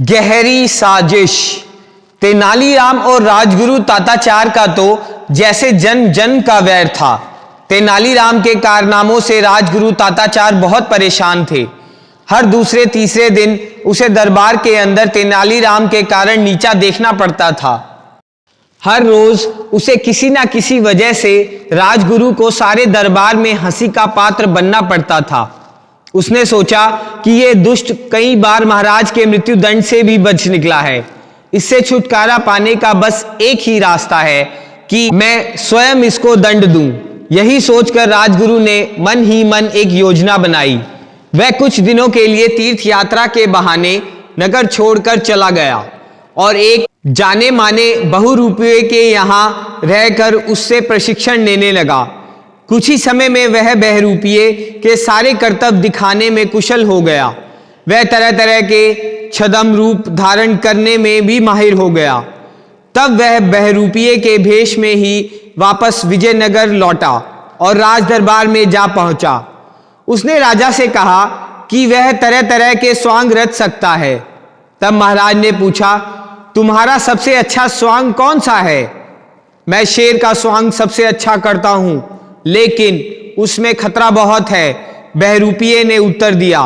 गहरी साजिश। तेनालीराम और राजगुरु ताताचार का तो जैसे जन जन का वैर था। तेनालीराम के कारनामों से राजगुरु ताताचार बहुत परेशान थे। हर दूसरे तीसरे दिन उसे दरबार के अंदर तेनालीराम के कारण नीचा देखना पड़ता था। हर रोज उसे किसी ना किसी वजह से राजगुरु को सारे दरबार में हंसी का पात्र बनना पड़ता था। उसने सोचा कि यह दुष्ट कई बार महाराज के मृत्युदंड से भी बच निकला है। इससे छुटकारा पाने का बस एक ही रास्ता है कि मैं स्वयं इसको दंड दूं। यही सोचकर राजगुरु ने मन ही मन एक योजना बनाई। वह कुछ दिनों के लिए तीर्थ यात्रा के बहाने नगर छोड़कर चला गया और एक जाने माने बहुरूपये के यहां रहकर उससे प्रशिक्षण लेने लगा। कुछ ही समय में वह बहरूपिये के सारे करतब दिखाने में कुशल हो गया। वह तरह तरह के छद्म रूप धारण करने में भी माहिर हो गया। तब वह बहरूपिये के भेष में ही वापस विजयनगर लौटा और राज दरबार में जा पहुंचा। उसने राजा से कहा कि वह तरह तरह के स्वांग रच सकता है। तब महाराज ने पूछा, तुम्हारा सबसे अच्छा स्वांग कौन सा है? मैं शेर का स्वांग सबसे अच्छा करता हूं, लेकिन उसमें खतरा बहुत है, बहरूपिये ने उत्तर दिया।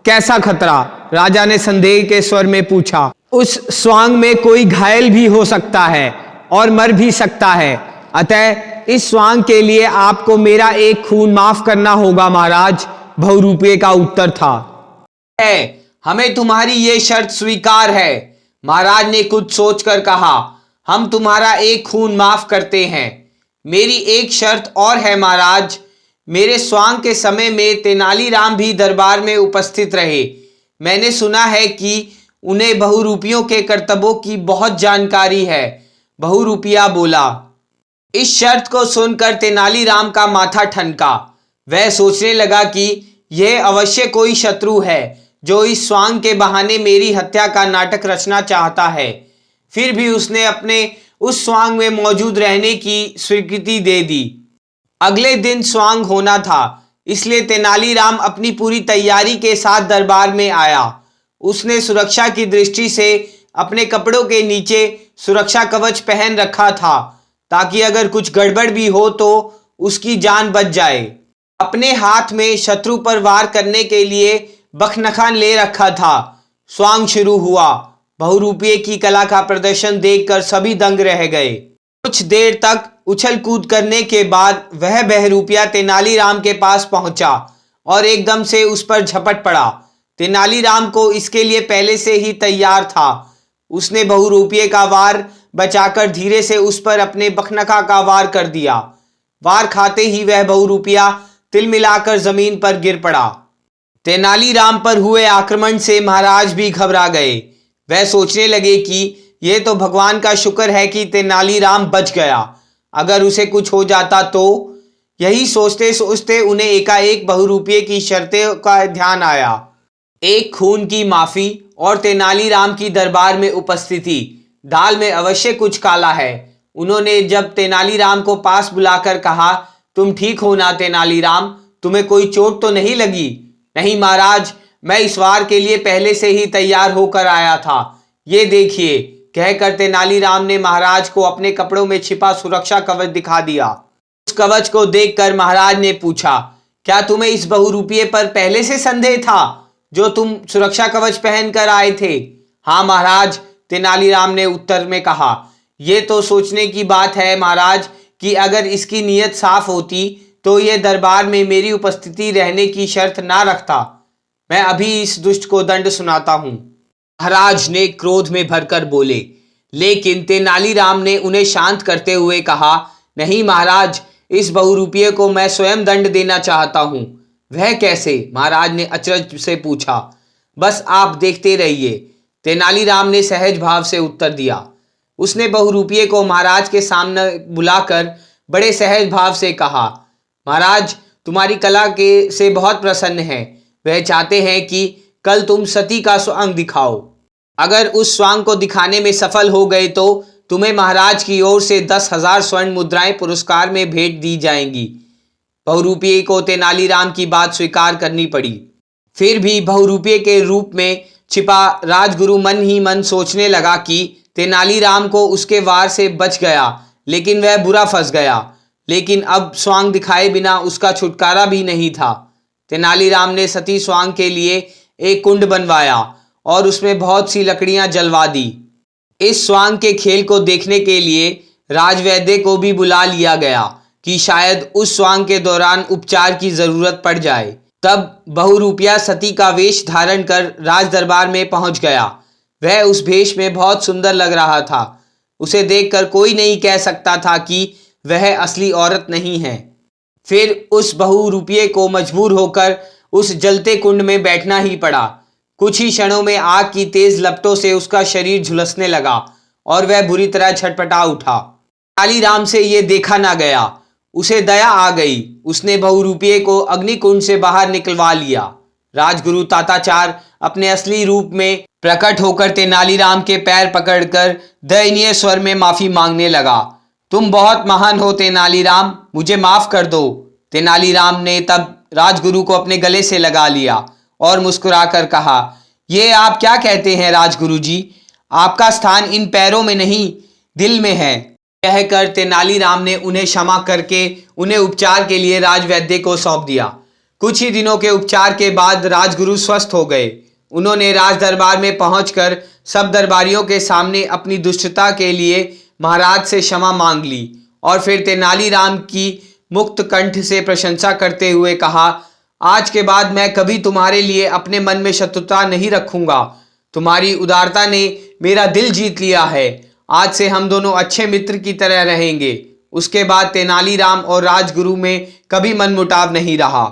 कैसा खतरा? राजा ने संदेह के स्वर में पूछा। उस स्वांग में कोई घायल भी हो सकता है और मर भी सकता है, अतः इस स्वांग के लिए आपको मेरा एक खून माफ करना होगा महाराज, बहुरूपिये का उत्तर था। हमें तुम्हारी ये शर्त स्वीकार है। महाराज ने कुछ सोचकर कहा, हम तुम्हारा एक खून माफ करते हैं। मेरी एक शर्त और है महाराज, मेरे स्वांग के समय में तेनालीराम भी दरबार में उपस्थित रहे। मैंने सुना है कि उन्हें बहुरूपियों के करतबों की बहुत जानकारी है। बहुरूपिया बोला। इस शर्त को सुनकर तेनालीराम का माथा ठनका। वह सोचने लगा कि यह अवश्य कोई शत्रु है जो इस स्वांग के बहाने मेरी हत्या का नाटक रचना चाहता है। फिर भी उसने अपने उस स्वांग में मौजूद रहने की स्वीकृति दे दी। अगले दिन स्वांग होना था, इसलिए तेनालीराम अपनी पूरी तैयारी के साथ दरबार में आया। उसने सुरक्षा की दृष्टि से अपने कपड़ों के नीचे सुरक्षा कवच पहन रखा था, ताकि अगर कुछ गड़बड़ भी हो तो उसकी जान बच जाए। अपने हाथ में शत्रु पर वार करने के लिए बखनखा ले रखा था। स्वांग शुरू हुआ। बहुरूपिये की कला का प्रदर्शन देखकर सभी दंग रह गए। कुछ देर तक उछल कूद करने के बाद वह बहरूपिया तेनालीराम के पास पहुंचा और एकदम से उस पर झपट पड़ा। तेनालीराम को इसके लिए पहले से ही तैयार था। उसने बहुरूपिये का वार बचाकर धीरे से उस पर अपने बखनखा का वार कर दिया। वार खाते ही वह बहुरूपिया तिलमिलाकर जमीन पर गिर पड़ा। तेनालीराम पर हुए आक्रमण से महाराज भी घबरा गए। वह सोचने लगे कि यह तो भगवान का शुक्र है कि तेनालीराम बच गया, अगर उसे कुछ हो जाता तो। यही सोचते सोचते उन्हें एकाएक बहुरूपिये की शर्तें का ध्यान आया। एक खून की माफी और तेनालीराम की दरबार में उपस्थिति। दाल में अवश्य कुछ काला है। उन्होंने जब तेनालीराम को पास बुलाकर कहा, तुम ठीक हो ना तेनालीराम, तुम्हें कोई चोट तो नहीं लगी? नहीं महाराज, मैं इस वार के लिए पहले से ही तैयार होकर आया था। ये देखिए, कहकर तेनालीराम ने महाराज को अपने कपड़ों में छिपा सुरक्षा कवच दिखा दिया। उस कवच को देखकर महाराज ने पूछा, क्या तुम्हें इस बहुरूपिये पर पहले से संदेह था जो तुम सुरक्षा कवच पहनकर आए थे? हाँ महाराज, तेनालीराम ने उत्तर में कहा। यह तो सोचने की बात है महाराज कि अगर इसकी नीयत साफ होती तो यह दरबार में मेरी उपस्थिति रहने की शर्त ना रखता। मैं अभी इस दुष्ट को दंड सुनाता हूं। महाराज ने क्रोध में भरकर बोले, लेकिन तेनालीराम ने उन्हें शांत करते हुए कहा, नहीं महाराज, इस बहुरूपिये को मैं स्वयं दंड देना चाहता हूं। वह कैसे? महाराज ने अचरज से पूछा। बस आप देखते रहिए, तेनालीराम ने सहज भाव से उत्तर दिया। उसने बहुरूपिये को महाराज के सामने बुलाकर बड़े सहज भाव से कहा, महाराज तुम्हारी कला के से बहुत प्रसन्न है। वह चाहते हैं कि कल तुम सती का स्वांग दिखाओ। अगर उस स्वांग को दिखाने में सफल हो गए तो तुम्हें महाराज की ओर से 10,000 स्वर्ण मुद्राएं पुरस्कार में भेंट दी जाएंगी। बहुरूपिये को तेनालीराम की बात स्वीकार करनी पड़ी। फिर भी बहुरूपिये के रूप में छिपा राजगुरु मन ही मन सोचने लगा कि तेनालीराम को उसके वार से बच गया, लेकिन वह बुरा फंस गया। लेकिन अब स्वांग दिखाए बिना उसका छुटकारा भी नहीं था। तेनालीराम ने सती स्वांग के लिए एक कुंड बनवाया और उसमें बहुत सी लकड़ियां जलवा दी। इस स्वांग के खेल को देखने के लिए राजवैद्य को भी बुला लिया गया कि शायद उस स्वांग के दौरान उपचार की जरूरत पड़ जाए। तब बहुरूपिया सती का वेश धारण कर राज दरबार में पहुंच गया। वह उस भेष में बहुत सुंदर लग रहा था। उसे देखकर कोई नहीं कह सकता था कि वह असली औरत नहीं है। फिर उस बहुरूपिये को मजबूर होकर उस जलते कुंड में बैठना ही पड़ा। कुछ ही क्षणों में आग की तेज लपटों से उसका शरीर झुलसने लगा और वह बुरी तरह छटपटा उठा। तेनालीराम से ये देखा ना गया। उसे दया आ गई। उसने बहुरूपिये को अग्निकुंड से बाहर निकलवा लिया। राजगुरु ताताचार अपने असली रूप में प्रकट होकर तेनालीराम के पैर पकड़कर दयनीय स्वर में माफी मांगने लगा। तुम बहुत महान हो तेनालीराम, मुझे माफ कर दो। तेनालीराम ने तब राजगुरु को अपने गले से लगा लिया और मुस्कुराकर कहा, ये आप क्या कहते हैं राजगुरु जी? आपका स्थान इन पैरों में नहीं, दिल में है। कहकर तेनालीराम ने उन्हें क्षमा करके उन्हें उपचार के लिए राजवैद्य को सौंप दिया। कुछ ही दिनों के उपचार के बाद राजगुरु स्वस्थ हो गए। उन्होंने राज दरबार में पहुंचकर सब दरबारियों के सामने अपनी दुष्टता के लिए महाराज से क्षमा मांग ली और फिर तेनालीराम की मुक्त कंठ से प्रशंसा करते हुए कहा, आज के बाद मैं कभी तुम्हारे लिए अपने मन में शत्रुता नहीं रखूंगा। तुम्हारी उदारता ने मेरा दिल जीत लिया है। आज से हम दोनों अच्छे मित्र की तरह रहेंगे। उसके बाद तेनालीराम और राजगुरु में कभी मनमुटाव नहीं रहा।